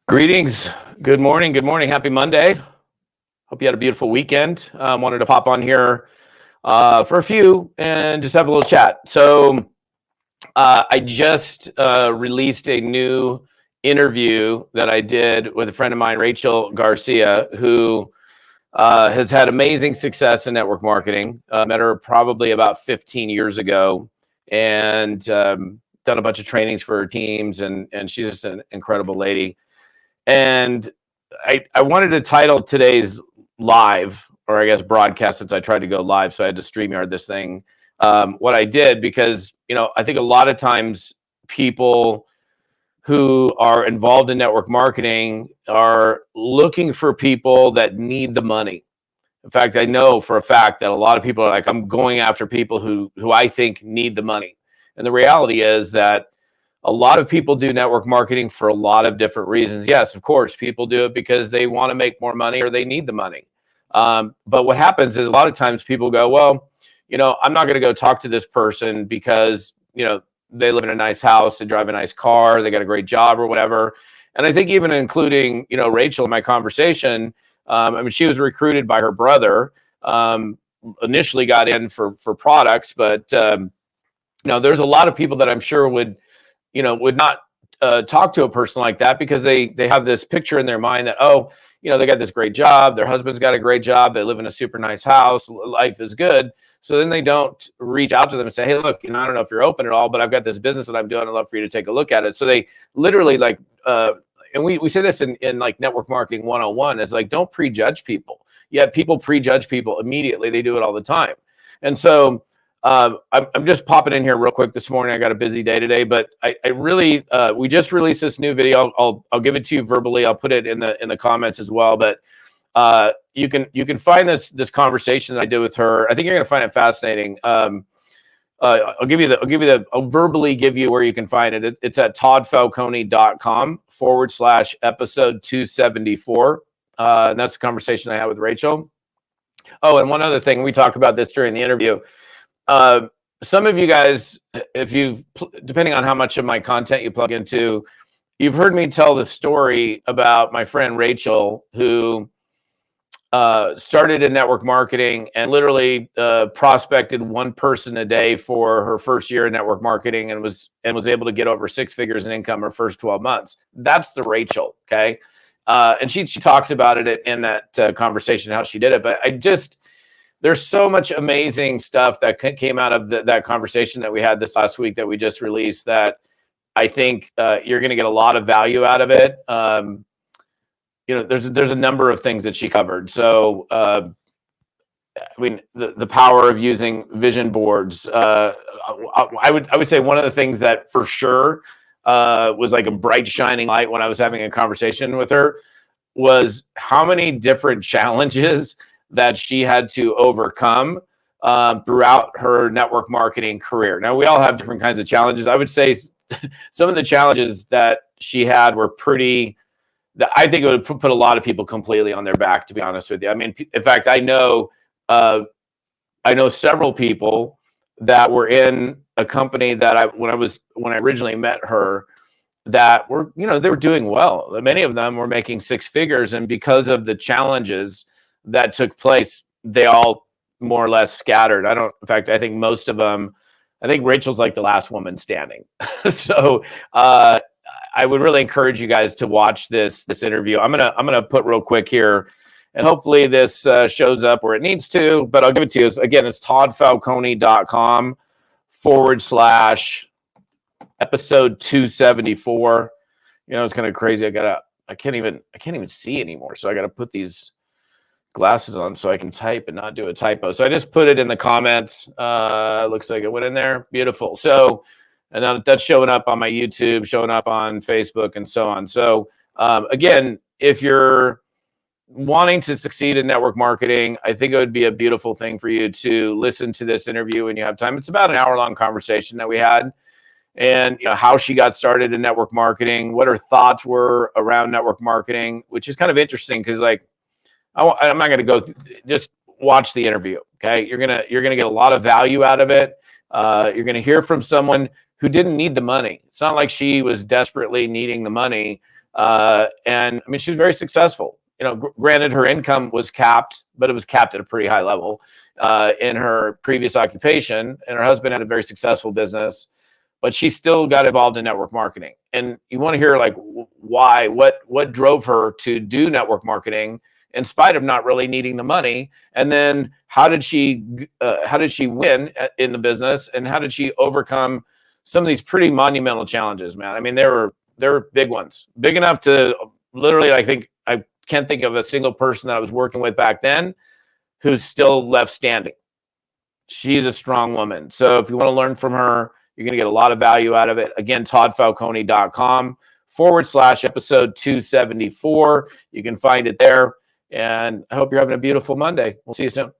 Greetings. Good morning. Good morning. Happy Monday. Hope you had a beautiful weekend. Wanted to pop on here for a few and just have a little chat. So I just released a new interview that I did with a friend of mine, Rachel Garcia, who has had amazing success in network marketing. Met her probably about 15 years ago and done a bunch of trainings for her teams. And she's just an incredible lady. And I wanted to title today's live, or I guess broadcast, since I tried to go live, so I had to StreamYard this thing. What I did, because I think a lot of times people who are involved in network marketing are looking for people that need the money. In fact, I know for a fact that a lot of people are like, I'm going after people who I think need the money. And the reality is that a lot of people do network marketing for a lot of different reasons. Yes, of course, people do it because they want to make more money or they need the money. But what happens is a lot of times people go, well, I'm not going to go talk to this person because, they live in a nice house, they drive a nice car, they got a great job or whatever. And I think even including, Rachel in my conversation, she was recruited by her brother, initially got in for products, but, there's a lot of people that I'm sure would not talk to a person like that because they have this picture in their mind that, they got this great job, their husband's got a great job, they live in a super nice house, life is good. So then they don't reach out to them and say, hey, look, I don't know if you're open at all, but I've got this business that I'm doing. I'd love for you to take a look at it. So they literally and we say this in like network marketing 101 is like, don't prejudge people. Yet people prejudge people immediately. They do it all the time. And so I'm just popping in here real quick this morning. I got a busy day today, but I really we just released this new video. I'll give it to you verbally. I'll put it in the comments as well. But you can find this conversation that I did with her. I think you're gonna find it fascinating. I'll verbally give you where you can find it. It's at toddfalcone.com/episode 274. And that's the conversation I had with Rachel. Oh, and one other thing, we talked about this during the interview. Some of you guys, depending on how much of my content you plug into, you've heard me tell the story about my friend Rachel, who started in network marketing and literally prospected one person a day for her first year in network marketing and was able to get over 6 figures in income her first 12 months. That's the Rachel, okay? And she talks about it in that conversation, how she did it. But there's so much amazing stuff that came out of that conversation that we had this last week that we just released that I think you're going to get a lot of value out of it. There's a number of things that she covered. So, the power of using vision boards. I would say one of the things that for sure was like a bright shining light when I was having a conversation with her was how many different challenges that she had to overcome throughout her network marketing career. Now, we all have different kinds of challenges. I would say some of the challenges that she had were that I think it would put a lot of people completely on their back, to be honest with you. In fact, I know several people that were in a company that when I originally met her, that were, they were doing well. Many of them were making 6 figures, and because of the challenges that took place, they all more or less scattered. In fact, I think most of them, I think Rachel's like the last woman standing. So I would really encourage you guys to watch this interview. I'm gonna put real quick here, and hopefully this shows up where it needs to, but I'll give it to you. Again, it's toddfalcone.com/episode 274. It's kind of crazy. I can't even see anymore. So I got to put these glasses on so I can type and not do a typo. So I just put it in the comments. Looks like it went in there. Beautiful. So, and then that's showing up on my YouTube, showing up on Facebook, and so on. So again, if you're wanting to succeed in network marketing, I think it would be a beautiful thing for you to listen to this interview when you have time. It's about an hour-long conversation that we had, and how she got started in network marketing, what her thoughts were around network marketing, which is kind of interesting because I'm not going to go just watch the interview. Okay. You're going to get a lot of value out of it. You're going to hear from someone who didn't need the money. It's not like she was desperately needing the money. And I mean, she was very successful. Granted, her income was capped, but it was capped at a pretty high level in her previous occupation. And her husband had a very successful business, but she still got involved in network marketing. And you want to hear like why, what drove her to do network marketing in spite of not really needing the money. And then how did she win in the business, and how did she overcome some of these pretty monumental challenges, man? I mean, they were big ones, big enough to literally, I can't think of a single person that I was working with back then who's still left standing. She's a strong woman. So if you want to learn from her, you're going to get a lot of value out of it. Again, toddfalcone.com/episode 274. You can find it there. And I hope you're having a beautiful Monday. We'll see you soon.